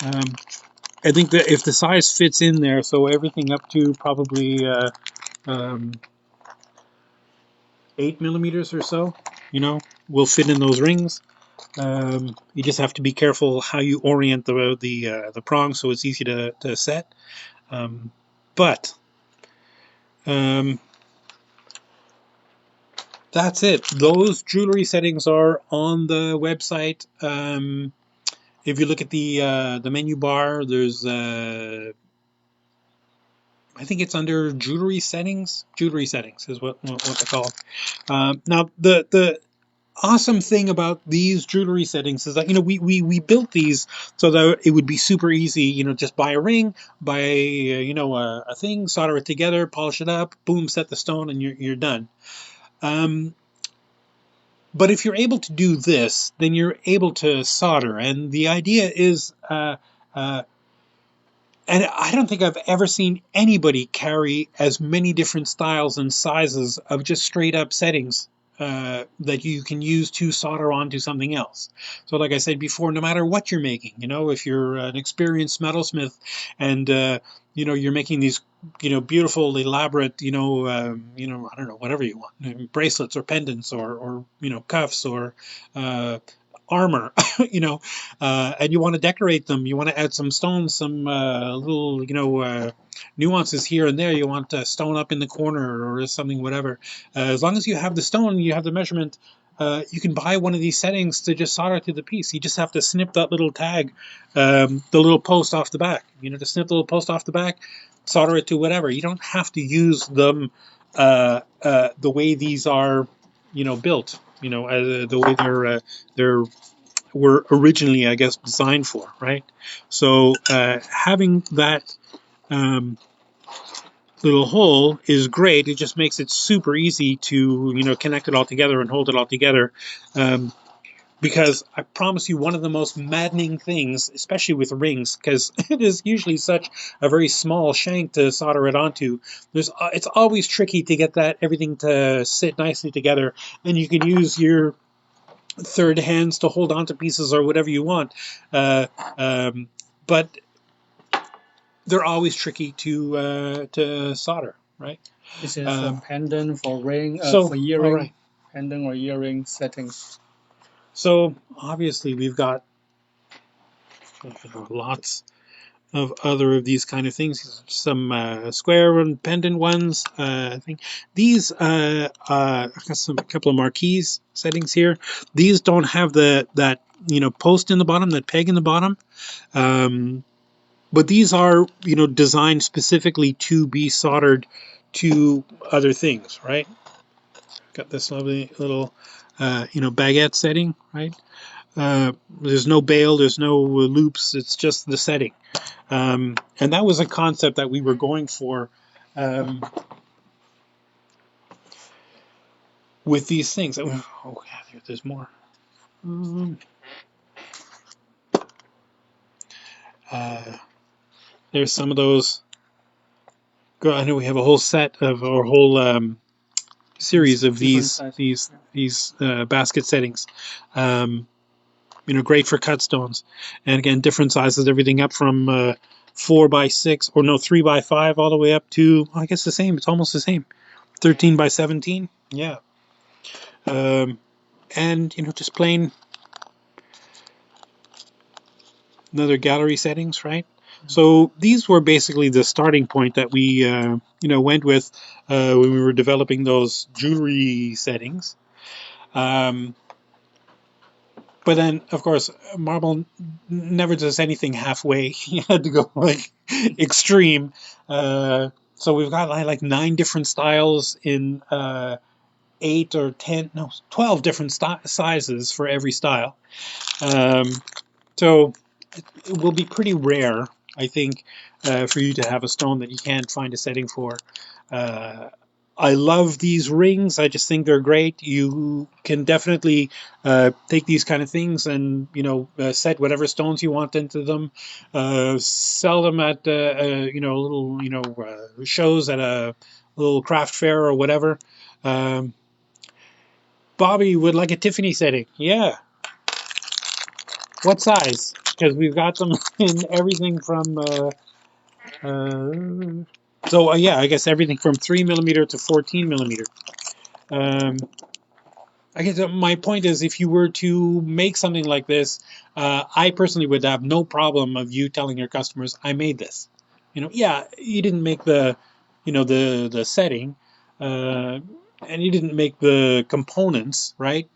I think that if the size fits in there, so everything up to probably 8mm or so, will fit in those rings. You just have to be careful how you orient the prongs so it's easy to set. But that's it. Those jewelry settings are on the website. If you look at the menu bar, there's I think it's under jewelry settings. Jewelry settings is what they're called. Now the awesome thing about these jewelry settings is that we built these so that it would be super easy. Just buy a ring, buy a thing, solder it together, polish it up, boom, set the stone, and you're done. But if you're able to do this, then you're able to solder, and the idea is And I don't think I've ever seen anybody carry as many different styles and sizes of just straight up settings that you can use to solder onto something else. So, like I said before, no matter what you're making, if you're an experienced metalsmith and you're making these beautiful, elaborate, I don't know, whatever you want, bracelets or pendants or cuffs or armor, and you want to decorate them. You want to add some stones, some little, nuances here and there. You want a stone up in the corner or something, whatever. As long as you have the stone, you have the measurement. You can buy one of these settings to just solder to the piece. You just have to snip that little tag, the little post off the back. To snip the little post off the back, solder it to whatever. You don't have to use them the way these are, built. The way they're were originally, I guess, designed for, right? So having that um, little hole is great. It just makes it super easy to connect it all together and hold it all together. Because I promise you, one of the most maddening things, especially with rings, because it is usually such a very small shank to solder it onto. It's always tricky to get that everything to sit nicely together, and you can use your third hands to hold onto pieces or whatever you want. But they're always tricky to solder, right? This is a pendant for ring, So, for all earring, right. pendant or earring settings. So obviously we've got lots of other of these kind of things. Some square and pendant ones. I think these. I got a couple of marquise settings here. These don't have that post in the bottom, that peg in the bottom. But these are designed specifically to be soldered to other things, right? Got this lovely little baguette setting, right? There's no bail, there's no loops. It's just the setting. And that was a concept that we were going for with these things. Oh, yeah, there's more. Uh, there's some of those. I know we have a whole set of, or whole series of these basket settings. Great for cut stones. And again, different sizes, everything up from 4x6, or no, 3x5, all the way up to, I guess the same. It's almost the same. 13x17. Yeah. And just plain another gallery settings, right? So these were basically the starting point that we went with when we were developing those jewelry settings. But then, of course, Marble never does anything halfway. You had to go like extreme. So we've got like 9 different styles in 8 or 10, no, 12 different sizes for every style. So it will be pretty rare, I think, for you to have a stone that you can't find a setting for. I love these rings. I just think they're great. You can definitely take these kind of things and set whatever stones you want into them. Sell them at little shows at a little craft fair or whatever. Um, Bobby would like a Tiffany setting. Yeah. What size? Because we've got them in everything from. Yeah, I guess everything from 3 millimeter to 14 millimeter. Um, I guess my point is, if you were to make something like this, I personally would have no problem of you telling your customers, "I made this." Yeah, you didn't make the setting, and you didn't make the components, right?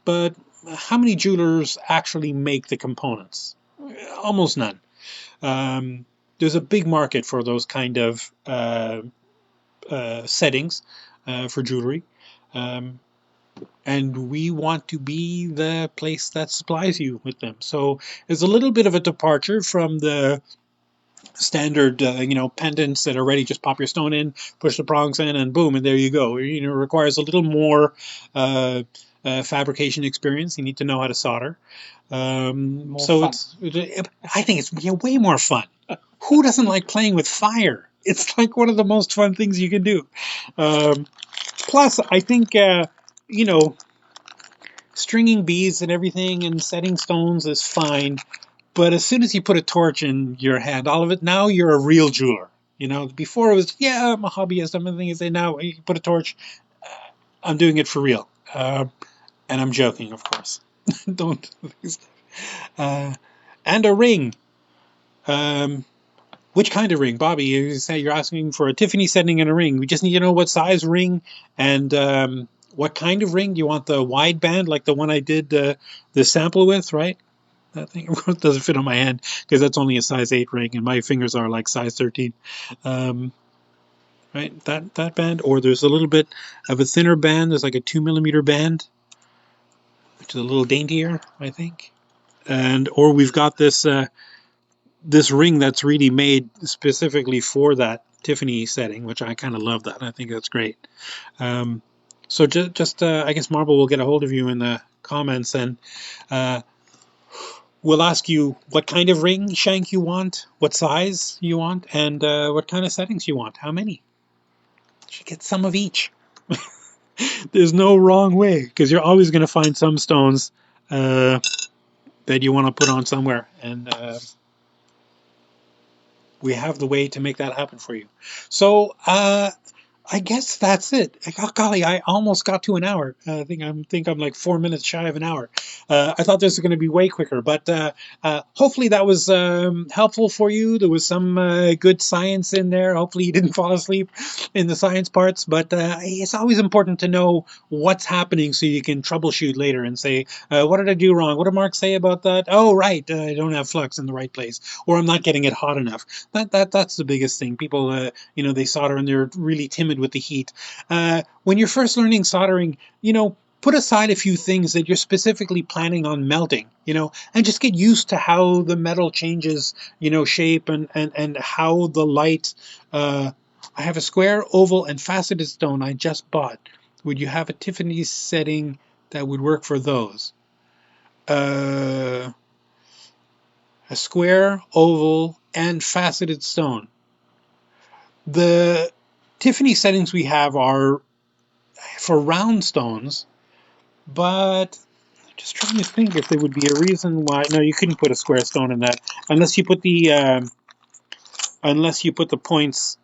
But how many jewelers actually make the components? Almost none. Um, there's a big market for those kind of settings for jewelry. Um, and we want to be the place that supplies you with them. So it's a little bit of a departure from the standard, pendants that are ready. Just pop your stone in, push the prongs in, and boom, and there you go. It requires a little more fabrication experience. You need to know how to solder. More So fun. I think it's way more fun. Who doesn't like playing with fire? It's like one of the most fun things you can do. Plus, I think, you know, stringing beads and everything and setting stones is fine. But as soon as you put a torch in your hand, all of it, now you're a real jeweler. You know, before it was, yeah, I'm a hobbyist. I'm a thing. You say now, you put a torch, I'm doing it for real. And I'm joking, of course. Don't. Uh, and a ring. Um, which kind of ring, Bobby? You say you're asking for a Tiffany setting and a ring. We just need to know what size ring and what kind of ring. Do you want the wide band, like the one I did the sample with, right? That thing doesn't fit on my hand because that's only a size 8 ring, and my fingers are like size 13. Um, right, that band, or there's a little bit of a thinner band. There's like a 2 millimeter band, which is a little daintier, I think. And or we've got this ring that's really made specifically for that Tiffany setting, which I kind of love that. I think that's great. Um, so just I guess Marble will get a hold of you in the comments, and uh, we'll ask you what kind of ring shank you want, what size you want, and what kind of settings you want. How many? You should get some of each. There's no wrong way, because you're always going to find some stones that you want to put on somewhere, and we have the way to make that happen for you. So I guess that's it. Oh, golly, I almost got to an hour. I think I'm like 4 minutes shy of an hour. I thought this was going to be way quicker, but hopefully that was helpful for you. There was some good science in there. Hopefully you didn't fall asleep in the science parts, but it's always important to know what's happening so you can troubleshoot later and say, what did I do wrong? What did Mark say about that? Oh, right, I don't have flux in the right place, or I'm not getting it hot enough. That's the biggest thing. People, they solder and they're really timid with the heat. When you're first learning soldering, put aside a few things that you're specifically planning on melting, and just get used to how the metal changes, shape and how the light. I have a square, oval, and faceted stone I just bought. Would you have a Tiffany setting that would work for those? A square, oval, and faceted stone. The Tiffany settings we have are for round stones, but I'm just trying to think if there would be a reason why. No, you couldn't put a square stone in that unless you put the points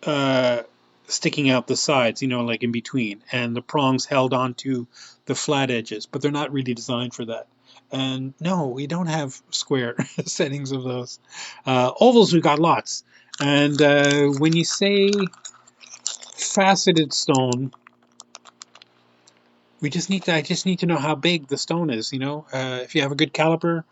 uh, sticking out the sides, like in between, and the prongs held onto the flat edges, but they're not really designed for that. And no, we don't have square settings of those. Ovals, we got lots. And when you say faceted stone, I just need to know how big the stone is. If you have a good caliper,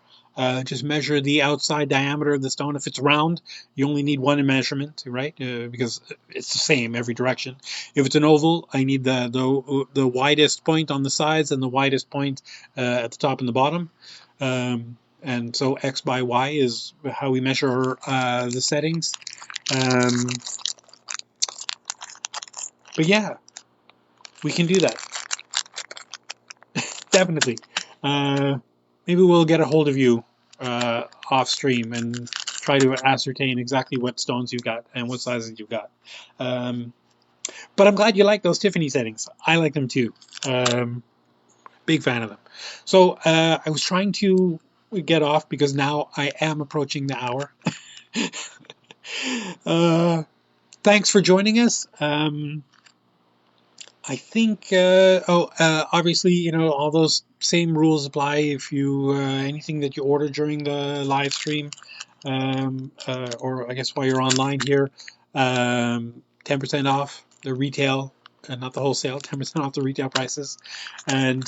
just measure the outside diameter of the stone. If it's round, you only need one measurement, right? Because it's the same every direction. If it's an oval, I need the widest point on the sides and the widest point at the top and the bottom. And so X by Y is how we measure the settings. But yeah, we can do that. Definitely. Maybe we'll get a hold of you off stream and try to ascertain exactly what stones you've got and what sizes you've got. But I'm glad you like those Tiffany settings. I like them too. Big fan of them. So I was trying to get off because now I am approaching the hour. Thanks for joining us. I think, obviously, all those same rules apply if you, anything that you order during the live stream, or I guess while you're online here, 10% off the retail, not the wholesale, 10% off the retail prices, and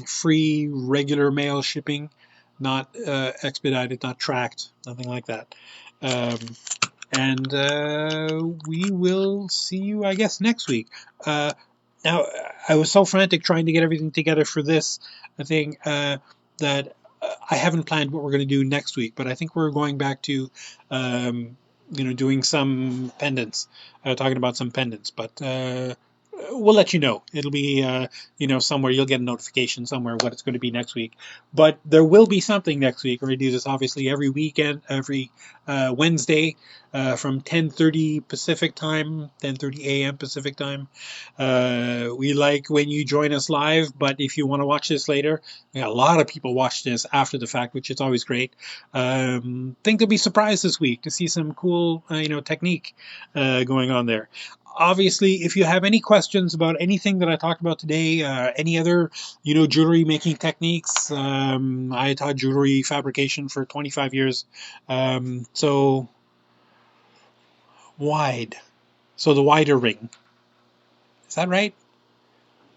free regular mail shipping, not expedited, not tracked, nothing like that. And we will see you, I guess, next week. Now, I was so frantic trying to get everything together for this thing that I haven't planned what we're going to do next week. But I think we're going back to, doing some pendants, talking about some pendants. But we'll let you know. It'll be, somewhere you'll get a notification somewhere what it's going to be next week. But there will be something next week. We do this obviously every weekend, every Wednesday from 10:30 Pacific time, 10:30 a.m. Pacific time. We like when you join us live, but if you want to watch this later, a lot of people watch this after the fact, which is always great. Think they'll be surprised this week to see some cool, technique going on there. Obviously, if you have any questions about anything that I talked about today, any other, jewelry making techniques, I taught jewelry fabrication for 25 years. So wide. So the wider ring. Is that right?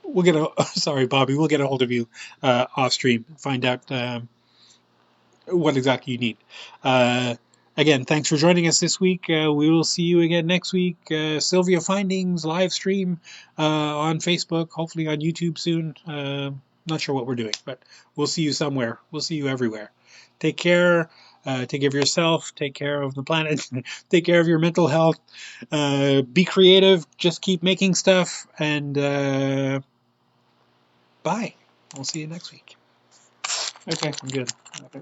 We'll get a, sorry, Bobby, we'll get a hold of you off stream, find out what exactly you need. Again, thanks for joining us this week. We will see you again next week. SilviaFindings live stream on Facebook, hopefully on YouTube soon. Not sure what we're doing, but we'll see you somewhere. We'll see you everywhere. Take care. Take care of yourself. Take care of the planet. Take care of your mental health. Be creative. Just keep making stuff. And bye. We'll see you next week. Okay. I'm good. Okay.